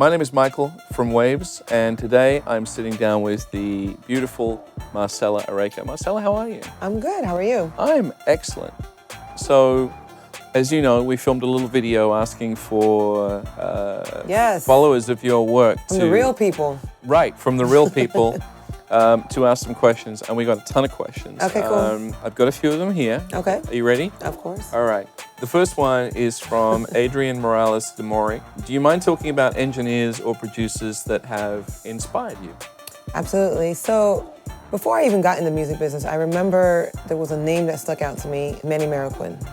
My name is Michael from Waves, and today I'm sitting down with the beautiful Marcella Araica. Marcella, how are you? I'm good. How are you? I'm excellent. So, as you know, we filmed a little video asking for followers of your work. From the real people. Right, from the real people. To ask some questions, and we got a ton of questions. Okay, cool. I've got a few of them here. Okay. Are you ready? Of course. All right. The first one is from Adrian Morales de Mori. Do you mind talking about engineers or producers that have inspired you? Absolutely. So before I even got in the music business, I remember there was a name that stuck out to me, Manny Marroquin.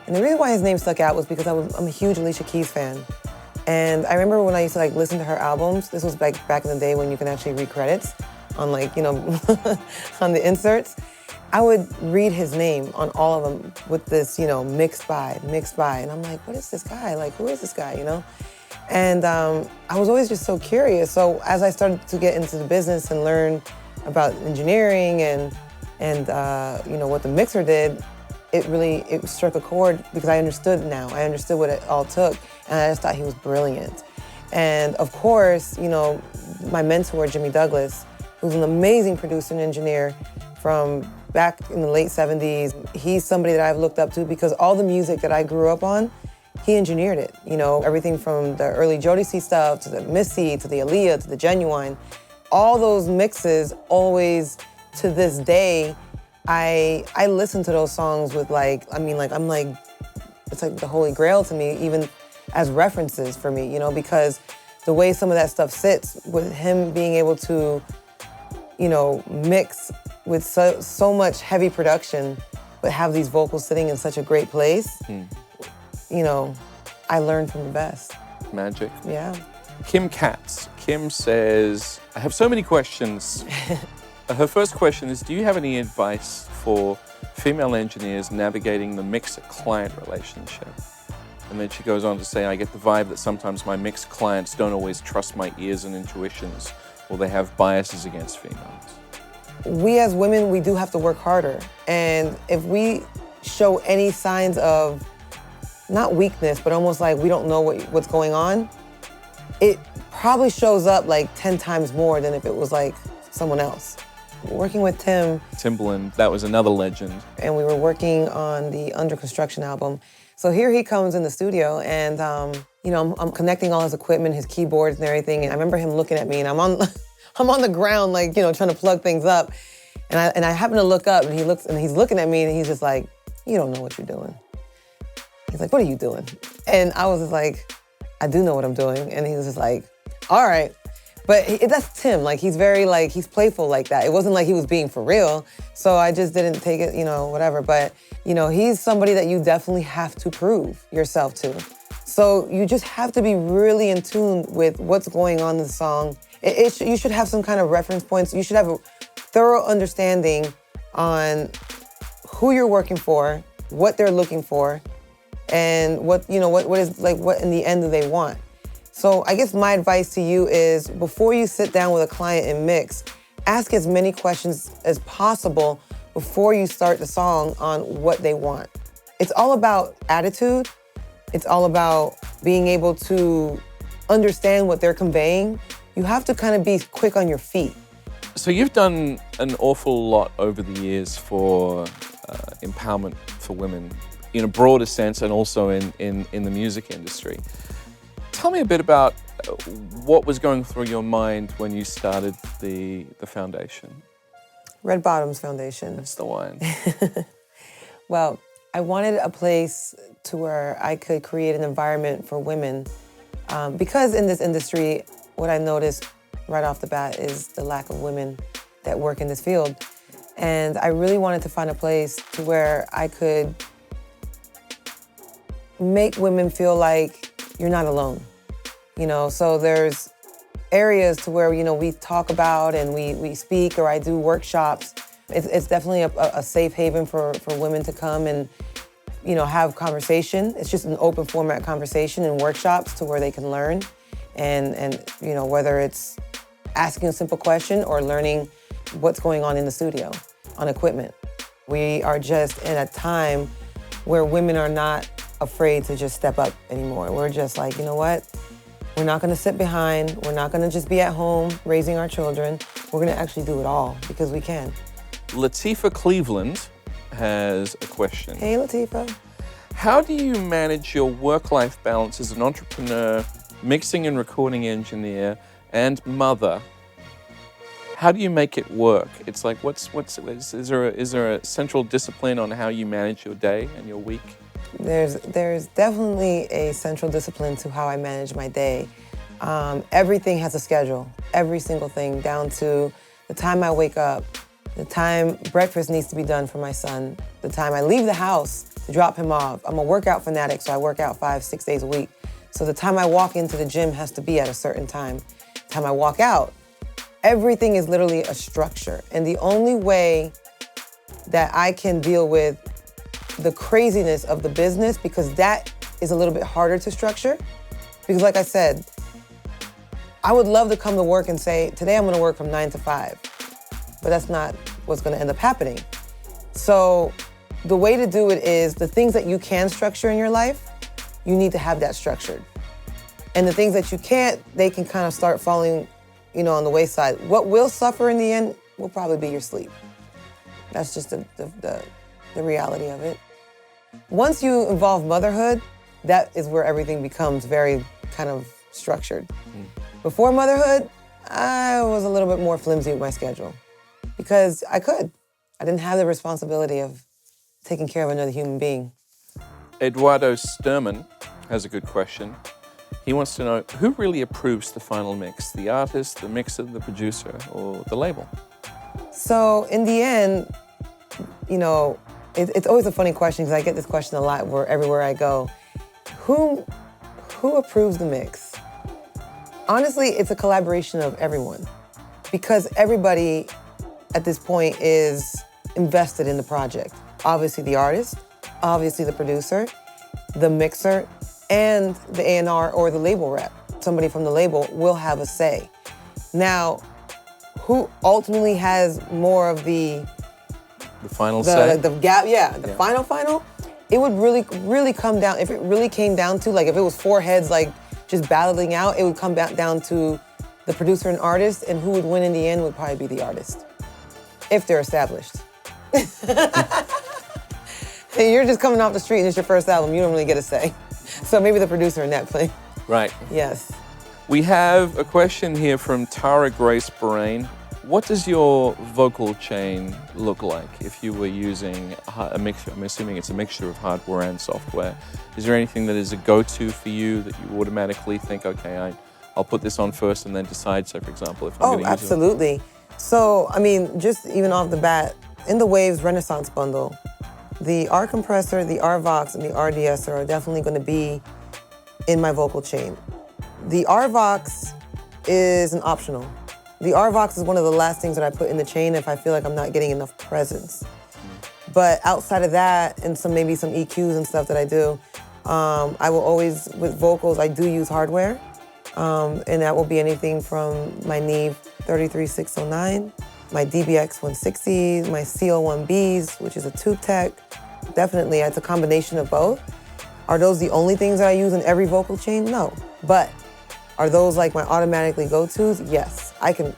And the reason why his name stuck out was because I'm a huge Alicia Keys fan. And I remember when I used to listen to her albums, this was back in the day when you can actually read credits on on the inserts. I would read his name on all of them with this, mixed by. And I'm like, what is this guy? Who is this guy, And I was always just so curious. So as I started to get into the business and learn about engineering and what the mixer did, it struck a chord because I understood now. I understood what it all took, and I just thought he was brilliant. And of course, my mentor, Jimmy Douglas, who's an amazing producer and engineer from back in the late 70s. He's somebody that I've looked up to because all the music that I grew up on, he engineered it. Everything from the early Jodeci stuff to the Missy, to the Aaliyah, to the Genuine. All those mixes always, to this day, I listen to those songs with it's like the Holy Grail to me, even as references for me, because the way some of that stuff sits with him being able to mix with so much heavy production, but have these vocals sitting in such a great place, I learned from the best. Magic. Yeah. Kim Katz. Kim says, I have so many questions. Her first question is, do you have any advice for female engineers navigating the mixer-client relationship? And then she goes on to say, I get the vibe that sometimes my mixed clients don't always trust my ears and intuitions, or they have biases against females. We as women, we do have to work harder. And if we show any signs of, not weakness, but almost like we don't know what's going on, it probably shows up 10 times more than if it was someone else. Working with Timbaland, that was another legend. And we were working on the Under Construction album. So here he comes in the studio, and I'm connecting all his equipment, his keyboards and everything. And I remember him looking at me, and I'm on the ground, trying to plug things up. And I happen to look up, and he's looking at me, and he's just like, you don't know what you're doing. He's like, what are you doing? And I was just like, I do know what I'm doing. And he was just like, all right. But that's Tim. He's very, he's playful like that. It wasn't like he was being for real. So I just didn't take it, whatever. But, he's somebody that you definitely have to prove yourself to. So you just have to be really in tune with what's going on in the song. You should have some kind of reference points. You should have a thorough understanding on who you're working for, what they're looking for, and what in the end do they want. So I guess my advice to you is, before you sit down with a client and mix, ask as many questions as possible before you start the song on what they want. It's all about attitude. It's all about being able to understand what they're conveying. You have to kind of be quick on your feet. So you've done an awful lot over the years for empowerment for women in a broader sense, and also in the music industry. Tell me a bit about what was going through your mind when you started the foundation. Red Bottoms Foundation. That's the one. Well, I wanted a place to where I could create an environment for women, because in this industry, what I noticed right off the bat is the lack of women that work in this field. And I really wanted to find a place to where I could make women feel like you're not alone. So there's areas to where, we talk about and we speak, or I do workshops. It's definitely a safe haven for women to come and, have conversation. It's just an open format conversation and workshops to where they can learn. And whether it's asking a simple question or learning what's going on in the studio on equipment. We are just in a time where women are not afraid to just step up anymore. We're just like, you know what? We're not gonna sit behind. We're not gonna just be at home raising our children. We're gonna actually do it all because we can. Latifah Cleveland has a question. Hey, Latifah. How do you manage your work-life balance as an entrepreneur, mixing and recording engineer, and mother? How do you make it work? It's like, is there a central discipline on how you manage your day and your week? There's definitely a central discipline to how I manage my day. Everything has a schedule, every single thing, down to the time I wake up, the time breakfast needs to be done for my son, the time I leave the house to drop him off. I'm a workout fanatic, so I work out 5-6 days a week. So the time I walk into the gym has to be at a certain time. The time I walk out, everything is literally a structure. And the only way that I can deal with the craziness of the business, because that is a little bit harder to structure. Because like I said, I would love to come to work and say, today I'm gonna work from 9 to 5, but that's not what's gonna end up happening. So the way to do it is the things that you can structure in your life, you need to have that structured. And the things that you can't, they can kind of start falling, on the wayside. What will suffer in the end will probably be your sleep. That's just the reality of it. Once you involve motherhood, that is where everything becomes very kind of structured. Before motherhood, I was a little bit more flimsy with my schedule because I didn't have the responsibility of taking care of another human being. Eduardo Sturman has a good question. He wants to know, who really approves the final mix? The artist, the mixer, the producer, or the label? So in the end, it's always a funny question because I get this question a lot everywhere I go. Who approves the mix? Honestly, it's a collaboration of everyone because everybody at this point is invested in the project. Obviously the artist, obviously the producer, the mixer, and the A&R or the label rep. Somebody from the label will have a say. Now, who ultimately has more of the final say? The gap, the final, it would really come down, if it really came down to, like if it was four heads like just battling out, it would come back down to the producer and artist, and who would win in the end would probably be the artist, if they're established. And you're just coming off the street and it's your first album, you don't really get a say. So maybe the producer in that play. Right. Yes. We have a question here from Tara Grace Brain. What does your vocal chain look like if you were using a mixture? I'm assuming it's a mixture of hardware and software. Is there anything that is a go-to for you that you automatically think, okay, I'll put this on first and then decide, say, for example, if I'm going to use it? Oh, absolutely. So, just even off the bat, in the Waves Renaissance bundle, the R compressor, the R Vox, and the R de-esser are definitely going to be in my vocal chain. The R Vox is an optional. The R Vox is one of the last things that I put in the chain if I feel like I'm not getting enough presence. But outside of that, and maybe some EQs and stuff that I do, I will always, with vocals, I do use hardware. And that will be anything from my Neve 33609, my DBX 160s, my CO1Bs, which is a tube tech. Definitely, it's a combination of both. Are those the only things that I use in every vocal chain? No. But are those like my automatically go-tos? Yes. I can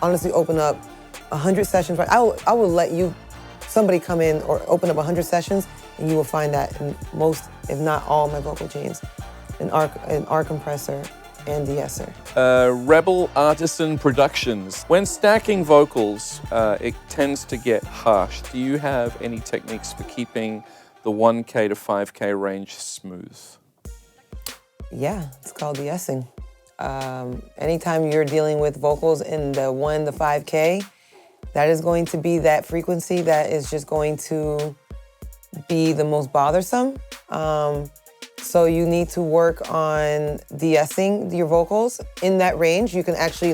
honestly open up 100 sessions. I will let somebody come in or open up 100 sessions and you will find that in most, if not all, my vocal chains, an R compressor and de-esser. Rebel Artisan Productions. When stacking vocals, it tends to get harsh. Do you have any techniques for keeping the 1K to 5K range smooth? Yeah, it's called de-essing. Anytime you're dealing with vocals in the 1 to 5K, that is going to be that frequency that is just going to be the most bothersome. So you need to work on de-essing your vocals in that range. You can actually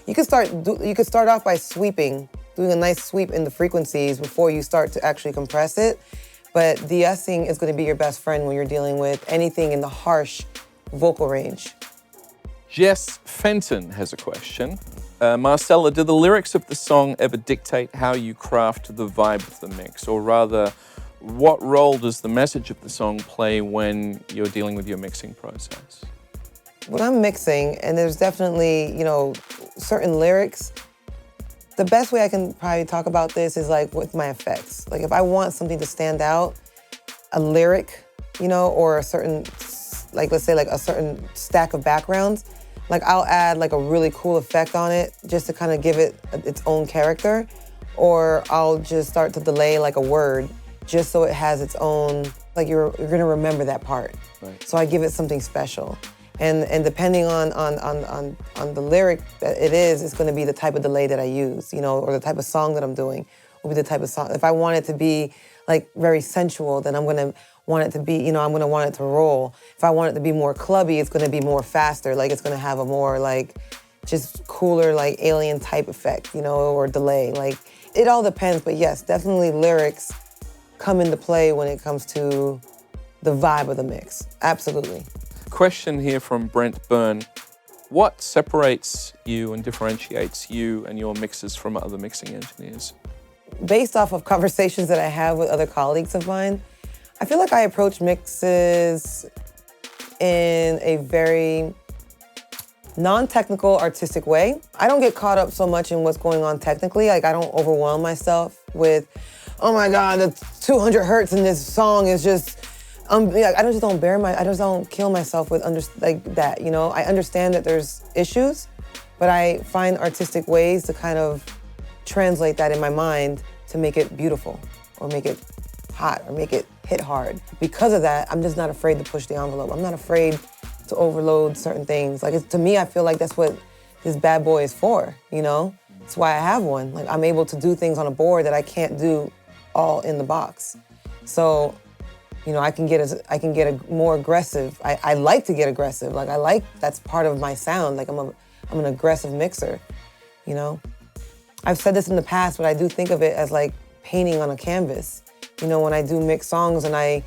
you could start off by sweeping, doing a nice sweep in the frequencies before you start to actually compress it. But de-essing is going to be your best friend when you're dealing with anything in the harsh vocal range. Jess Fenton has a question. Marcella, do the lyrics of the song ever dictate how you craft the vibe of the mix? Or rather, what role does the message of the song play when you're dealing with your mixing process? when I'm mixing, and there's definitely, certain lyrics, the best way I can probably talk about this is like with my effects. Like if I want something to stand out, a lyric, or a certain, like let's say like a certain stack of backgrounds, like I'll add like a really cool effect on it just to kind of give it its own character, or I'll just start to delay like a word just so it has its own, like you're gonna remember that part. Right. So I give it something special. And depending on the lyric that it is, it's gonna be the type of delay that I use, or the type of song that I'm doing will be the type of song. If I want it to be like very sensual, then I'm gonna want it to be, I'm gonna want it to roll. If I want it to be more clubby, it's gonna be more faster. Like it's gonna have a more like, just cooler like alien type effect, or delay. Like it all depends, but yes, definitely lyrics come into play when it comes to the vibe of the mix, absolutely. Question here from Brent Byrne. What separates you and differentiates you and your mixes from other mixing engineers? Based off of conversations that I have with other colleagues of mine, I feel like I approach mixes in a very non-technical, artistic way. I don't get caught up so much in what's going on technically. Like I don't overwhelm myself with, oh my God, the 200 hertz in this song is just, I just don't kill myself with like that, I understand that there's issues, but I find artistic ways to kind of translate that in my mind to make it beautiful or make it hot or make it hit hard. Because of that, I'm just not afraid to push the envelope. I'm not afraid to overload certain things. Like to me, I feel like that's what this bad boy is for, That's why I have one. Like I'm able to do things on a board that I can't do all in the box. So, I can get more aggressive. I like to get aggressive. Like that's part of my sound. Like I'm an aggressive mixer, I've said this in the past, but I do think of it as like painting on a canvas. When I do mix songs and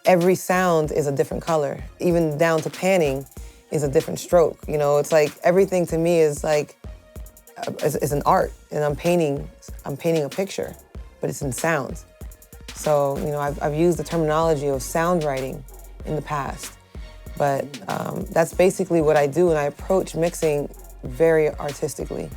every sound is a different color, even down to panning is a different stroke. It's like everything to me is like, is an art, and I'm painting a picture, but it's in sound. So, I've used the terminology of sound writing in the past, but that's basically what I do, and I approach mixing very artistically.